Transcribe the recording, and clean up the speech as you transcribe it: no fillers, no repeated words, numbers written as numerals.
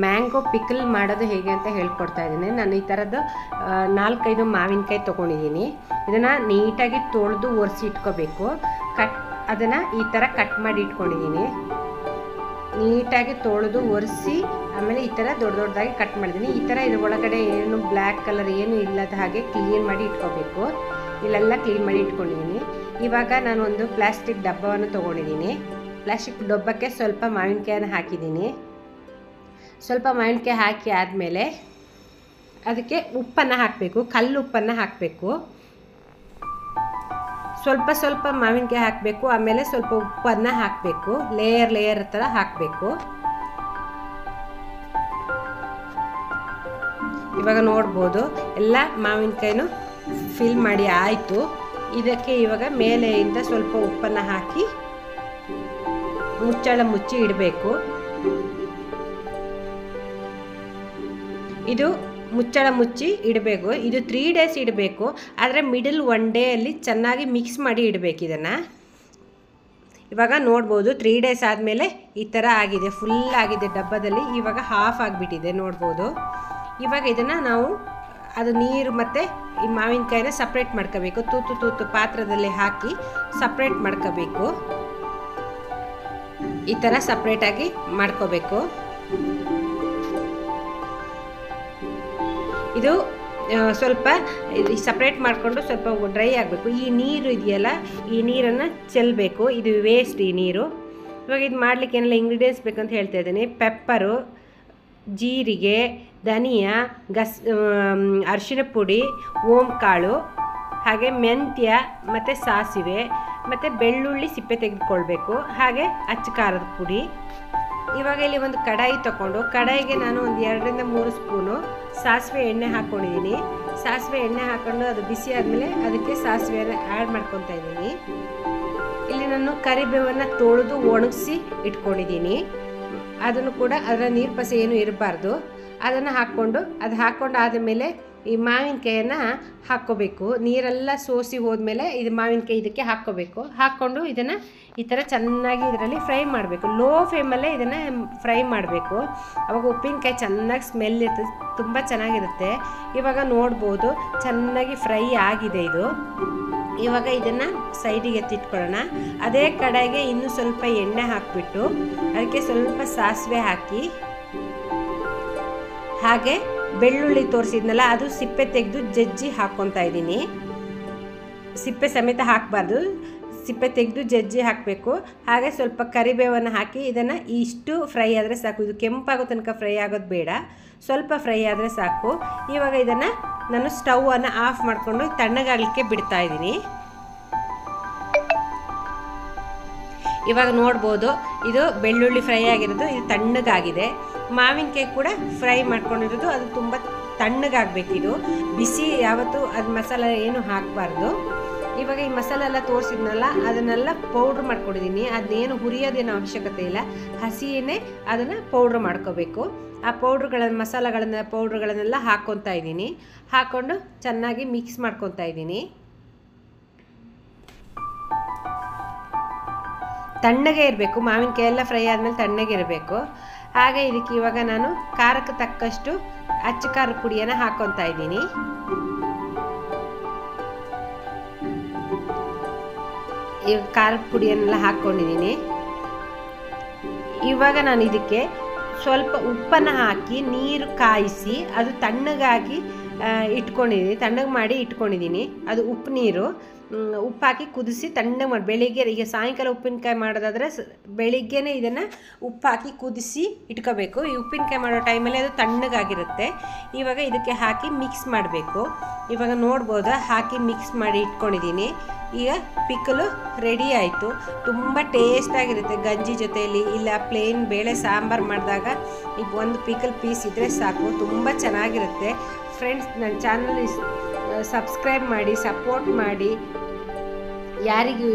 Mango pickle ಮಾಡೋದು ಹೇಗೆ ಅಂತ ಹೇಳ್ಕೊಡ್ತಾ ಇದ್ದೀನಿ. ನಾನು ಈ ಥರದ್ದು 4-5 ಮಾವಿನಕಾಯಿ ತೊಗೊಂಡಿದ್ದೀನಿ. ಇದನ್ನು ನೀಟಾಗಿ ತೊಳೆದು ಒರೆಸಿ ಇಟ್ಕೋಬೇಕು. ಅದನ್ನು ಈ ಥರ ಕಟ್ ಮಾಡಿ ಇಟ್ಕೊಂಡಿದ್ದೀನಿ. ನೀಟಾಗಿ ತೊಳೆದು ಒರೆಸಿ ಆಮೇಲೆ ಈ ಥರ ದೊಡ್ಡ ದೊಡ್ಡದಾಗಿ ಕಟ್ ಮಾಡಿದ್ದೀನಿ. ಈ ಥರ ಇದ್ರ ಒಳಗಡೆ ಏನು ಬ್ಲ್ಯಾಕ್ ಕಲರ್ ಏನು ಇಲ್ಲದ ಹಾಗೆ ಕ್ಲೀನ್ ಮಾಡಿ ಇಟ್ಕೋಬೇಕು. ಇಲ್ಲೆಲ್ಲ ಕ್ಲೀನ್ ಮಾಡಿ ಇಟ್ಕೊಂಡಿದ್ದೀನಿ. ಇವಾಗ ನಾನು ಒಂದು ಪ್ಲಾಸ್ಟಿಕ್ ಡಬ್ಬವನ್ನು ತೊಗೊಂಡಿದ್ದೀನಿ. ಪ್ಲಾಸ್ಟಿಕ್ ಡಬ್ಬಕ್ಕೆ ಸ್ವಲ್ಪ ಮಾವಿನಕಾಯನ್ನು ಹಾಕಿದ್ದೀನಿ. ಸ್ವಲ್ಪ ಮಾವಿನಕಾಯಿ ಹಾಕಿ ಆದಮೇಲೆ ಅದಕ್ಕೆ ಉಪ್ಪನ್ನು ಹಾಕಬೇಕು, ಕಲ್ಲು ಉಪ್ಪನ್ನು ಹಾಕಬೇಕು. ಸ್ವಲ್ಪ ಸ್ವಲ್ಪ ಮಾವಿನಕಾಯಿ ಹಾಕಬೇಕು, ಆಮೇಲೆ ಸ್ವಲ್ಪ ಉಪ್ಪನ್ನು ಹಾಕಬೇಕು. ಲೇಯರ್ ಥರ ಹಾಕಬೇಕು. ಇವಾಗ ನೋಡ್ಬೋದು ಎಲ್ಲ ಮಾವಿನಕಾಯಿನೂ ಫಿಲ್ ಮಾಡಿ ಆಯಿತು. ಇದಕ್ಕೆ ಇವಾಗ ಮೇಲೆಯಿಂದ ಸ್ವಲ್ಪ ಉಪ್ಪನ್ನು ಹಾಕಿ ಮುಚ್ಚಳ ಮುಚ್ಚಿ ಇಡಬೇಕು. ಇದು ಮುಚ್ಚಳ ಮುಚ್ಚಿ ಇಡಬೇಕು. ಇದು 3 days ಇಡಬೇಕು. ಆದರೆ ಮಿಡಲ್ 1 ಡೇಯಲ್ಲಿ ಚೆನ್ನಾಗಿ ಮಿಕ್ಸ್ ಮಾಡಿ ಇಡಬೇಕು ಇದನ್ನು. ಇವಾಗ ನೋಡ್ಬೋದು 3 days ಆದಮೇಲೆ ಈ ಥರ ಆಗಿದೆ, ಫುಲ್ ಆಗಿದೆ ಡಬ್ಬದಲ್ಲಿ. ಇವಾಗ ಹಾಫ್ ಆಗಿಬಿಟ್ಟಿದೆ ನೋಡ್ಬೋದು. ಇವಾಗ ಇದನ್ನು ನಾವು ಅದು ನೀರು ಮತ್ತು ಈ ಮಾವಿನಕಾಯಿನ ಸಪ್ರೇಟ್ ಮಾಡ್ಕೋಬೇಕು. ತೂತು ಪಾತ್ರದಲ್ಲಿ ಹಾಕಿ ಸಪ್ರೇಟ್ ಮಾಡ್ಕೋಬೇಕು. ಈ ಥರ ಸಪ್ರೇಟಾಗಿ ಮಾಡ್ಕೋಬೇಕು. ಇದು ಸ್ವಲ್ಪ ಸಪ್ರೇಟ್ ಮಾಡಿಕೊಂಡು ಸ್ವಲ್ಪ ಡ್ರೈ ಆಗಬೇಕು. ಈ ನೀರು ಇದೆಯಲ್ಲ, ಈ ನೀರನ್ನು ಚೆಲ್ಲಬೇಕು. ಇದು ವೇಸ್ಟ್ ಈ ನೀರು. ಇವಾಗ ಇದು ಮಾಡಲಿಕ್ಕೆ ಏನೆಲ್ಲ ಇಂಗ್ರೀಡಿಯೆಂಟ್ಸ್ ಬೇಕಂತ ಹೇಳ್ತಾ ಇದ್ದೀನಿ. ಪೆಪ್ಪರು, ಜೀರಿಗೆ, ಧನಿಯಾ, ಅರಿಶಿನ ಪುಡಿ, ಓಂಕಾಳು, ಹಾಗೆ ಮೆಂತ್ಯ ಮತ್ತು ಸಾಸಿವೆ ಮತ್ತು ಬೆಳ್ಳುಳ್ಳಿ ಸಿಪ್ಪೆ ತೆಗೆದುಕೊಳ್ಬೇಕು. ಹಾಗೆ ಅಚ್ಚ ಖಾರದ ಪುಡಿ. ಇವಾಗ ಇಲ್ಲಿ ಒಂದು ಕಡಾಯಿ ತಗೊಂಡು ಕಡಾಯಿಗೆ ನಾನು ಒಂದು 2-3 ಸ್ಪೂನು ಸಾಸಿವೆ ಎಣ್ಣೆ ಹಾಕ್ಕೊಂಡಿದ್ದೀನಿ. ಸಾಸಿವೆ ಎಣ್ಣೆ ಹಾಕ್ಕೊಂಡು ಅದು ಬಿಸಿ ಆದಮೇಲೆ ಅದಕ್ಕೆ ಸಾಸಿವೆಯನ್ನು ಆ್ಯಡ್ ಮಾಡ್ಕೊತಾ ಇದ್ದೀನಿ. ಇಲ್ಲಿ ನಾನು ಕರಿಬೇವನ್ನು ತೊಳೆದು ಒಣಗಿಸಿ ಇಟ್ಕೊಂಡಿದ್ದೀನಿ. ಅದನ್ನು ಕೂಡ ಅದರ ನೀರು ಪಸೆ ಏನು ಇರಬಾರ್ದು. ಅದನ್ನು ಹಾಕ್ಕೊಂಡು ಆದಮೇಲೆ ಈ ಮಾವಿನಕಾಯನ್ನು ಹಾಕ್ಕೋಬೇಕು. ನೀರೆಲ್ಲ ಸೋಸಿ ಹೋದ್ಮೇಲೆ ಇದು ಮಾವಿನಕಾಯಿ ಇದಕ್ಕೆ ಹಾಕ್ಕೋಬೇಕು. ಹಾಕ್ಕೊಂಡು ಇದನ್ನು ಈ ಥರ ಚೆನ್ನಾಗಿ ಇದರಲ್ಲಿ ಫ್ರೈ ಮಾಡಬೇಕು. ಲೋ ಫ್ಲೇಮಲ್ಲೇ ಇದನ್ನು ಫ್ರೈ ಮಾಡಬೇಕು. ಅವಾಗ ಉಪ್ಪಿನಕಾಯಿ ಚೆನ್ನಾಗಿ ಸ್ಮೆಲ್ ಇರ್ತದೆ, ತುಂಬ ಚೆನ್ನಾಗಿರುತ್ತೆ. ಇವಾಗ ನೋಡ್ಬೋದು ಚೆನ್ನಾಗಿ ಫ್ರೈ ಆಗಿದೆ ಇದು. ಇವಾಗ ಇದನ್ನು ಸೈಡಿಗೆ ಎತ್ತಿಟ್ಕೊಳ್ಳೋಣ. ಅದೇ ಕಡೆಗೆ ಇನ್ನೂ ಸ್ವಲ್ಪ ಎಣ್ಣೆ ಹಾಕಿಬಿಟ್ಟು ಅದಕ್ಕೆ ಸ್ವಲ್ಪ ಸಾಸಿವೆ ಹಾಕಿ, ಹಾಗೆ ಬೆಳ್ಳುಳ್ಳಿ ತೋರಿಸಿದ್ನಲ್ಲ ಅದು ಸಿಪ್ಪೆ ತೆಗೆದು ಜಜ್ಜಿ ಹಾಕ್ಕೊತಾ ಇದ್ದೀನಿ. ಸಿಪ್ಪೆ ಸಮೇತ ಹಾಕಬಾರ್ದು, ಸಿಪ್ಪೆ ತೆಗೆದು ಜಜ್ಜಿ ಹಾಕಬೇಕು. ಹಾಗೆ ಸ್ವಲ್ಪ ಕರಿಬೇವನ್ನು ಹಾಕಿ ಇದನ್ನು ಇಷ್ಟು ಫ್ರೈ ಆದರೆ ಸಾಕು. ಇದು ಕೆಂಪಾಗೋ ತನಕ ಫ್ರೈ ಆಗೋದು ಬೇಡ, ಸ್ವಲ್ಪ ಫ್ರೈ ಆದರೆ ಸಾಕು. ಇವಾಗ ಇದನ್ನು ನಾನು ಸ್ಟವನ್ನು ಆಫ್ ಮಾಡಿಕೊಂಡು ತಣ್ಣಗಾಗಲಿಕ್ಕೆ ಬಿಡ್ತಾ ಇದ್ದೀನಿ. ಇವಾಗ ನೋಡ್ಬೋದು ಇದು ಬೆಳ್ಳುಳ್ಳಿ ಫ್ರೈ ಆಗಿರೋದು, ಇದು ತಣ್ಣಗಾಗಿದೆ. ಮಾವಿನಕಾಯಿ ಕೂಡ ಫ್ರೈ ಮಾಡ್ಕೊಂಡಿರೋದು, ಅದು ತುಂಬ ತಣ್ಣಗಾಗಬೇಕು. ಇದು ಬಿಸಿ ಯಾವತ್ತೂ ಅದು ಮಸಾಲೆ ಏನು ಹಾಕಬಾರ್ದು. ಇವಾಗ ಈ ಮಸಾಲೆ ಎಲ್ಲ ತೋರಿಸಿದ್ನಲ್ಲ ಅದನ್ನೆಲ್ಲ ಪೌಡ್ರ್ ಮಾಡ್ಕೊಂಡಿದ್ದೀನಿ. ಅದನ್ನೇನು ಹುರಿಯೋದೇನು ಅವಶ್ಯಕತೆ ಇಲ್ಲ, ಹಸಿಯೇ ಅದನ್ನು ಪೌಡ್ರ್ ಮಾಡ್ಕೋಬೇಕು. ಆ ಪೌಡ್ರ್ಗಳನ್ನೆಲ್ಲ ಹಾಕ್ಕೊತಾ ಇದ್ದೀನಿ. ಹಾಕ್ಕೊಂಡು ಚೆನ್ನಾಗಿ ಮಿಕ್ಸ್ ಮಾಡ್ಕೊತಾ ಇದ್ದೀನಿ. ತಣ್ಣಗೆ ಇರಬೇಕು, ಮಾವಿನಕಾಯಿ ಎಲ್ಲ ಫ್ರೈ ಆದಮೇಲೆ ತಣ್ಣಗೆ ಇರಬೇಕು. ಹಾಗೆ ಇದಕ್ಕೆ ಇವಾಗ ನಾನು ಖಾರಕ್ಕೆ ತಕ್ಕಷ್ಟು ಅಚ್ಚ ಖಾರದ ಪುಡಿಯನ್ನು ಹಾಕ್ಕೊತಾ ಇದ್ದೀನಿ. ಈ ಖಾರದ ಪುಡಿಯನ್ನೆಲ್ಲ ಹಾಕ್ಕೊಂಡಿದ್ದೀನಿ. ಇವಾಗ ನಾನು ಇದಕ್ಕೆ ಸ್ವಲ್ಪ ಉಪ್ಪನ್ನು ಹಾಕಿ ನೀರು ಕಾಯಿಸಿ ಅದು ತಣ್ಣಗಾಗಿ ಇಟ್ಕೊಂಡಿದ್ದೀನಿ, ತಣ್ಣಗೆ ಮಾಡಿ ಇಟ್ಕೊಂಡಿದ್ದೀನಿ. ಅದು ಉಪ್ಪು ನೀರು, ಉಪ್ಪು ಹಾಕಿ ಕುದಿಸಿ ತಣ್ಣಗೆ ಮಾಡಿ ಬೆಳಿಗ್ಗೆ, ಈಗ ಸಾಯಂಕಾಲ ಉಪ್ಪಿನಕಾಯಿ ಮಾಡೋದಾದರೆ ಬೆಳಿಗ್ಗೆನೇ ಇದನ್ನು ಉಪ್ಪು ಹಾಕಿ ಕುದಿಸಿ ಇಟ್ಕೋಬೇಕು. ಈ ಉಪ್ಪಿನಕಾಯಿ ಮಾಡೋ ಟೈಮಲ್ಲಿ ಅದು ತಣ್ಣಗಾಗಿರುತ್ತೆ. ಇವಾಗ ಇದಕ್ಕೆ ಹಾಕಿ ಮಿಕ್ಸ್ ಮಾಡಬೇಕು. ಇವಾಗ ನೋಡ್ಬೋದು ಹಾಕಿ ಮಿಕ್ಸ್ ಮಾಡಿ ಇಟ್ಕೊಂಡಿದ್ದೀನಿ. ಈಗ ಪಿಕಲು ರೆಡಿ ಆಯಿತು. ತುಂಬ ಟೇಸ್ಟಾಗಿರುತ್ತೆ ಗಂಜಿ ಜೊತೆಯಲ್ಲಿ, ಇಲ್ಲ ಪ್ಲೇನ್ ಬೇಳೆ ಸಾಂಬಾರು ಮಾಡಿದಾಗ ಈಗ ಒಂದು ಪಿಕಲ್ ಪೀಸ್ ಇದ್ದರೆ ಸಾಕು, ತುಂಬ ಚೆನ್ನಾಗಿರುತ್ತೆ. ಫ್ರೆಂಡ್ಸ್, ನನ್ನ ಚಾನಲ್ ಸಬ್ಸ್ಕ್ರೈಬ್ ಮಾಡಿ, ಸಪೋರ್ಟ್ ಮಾಡಿ. ಯಾರಿಗೆ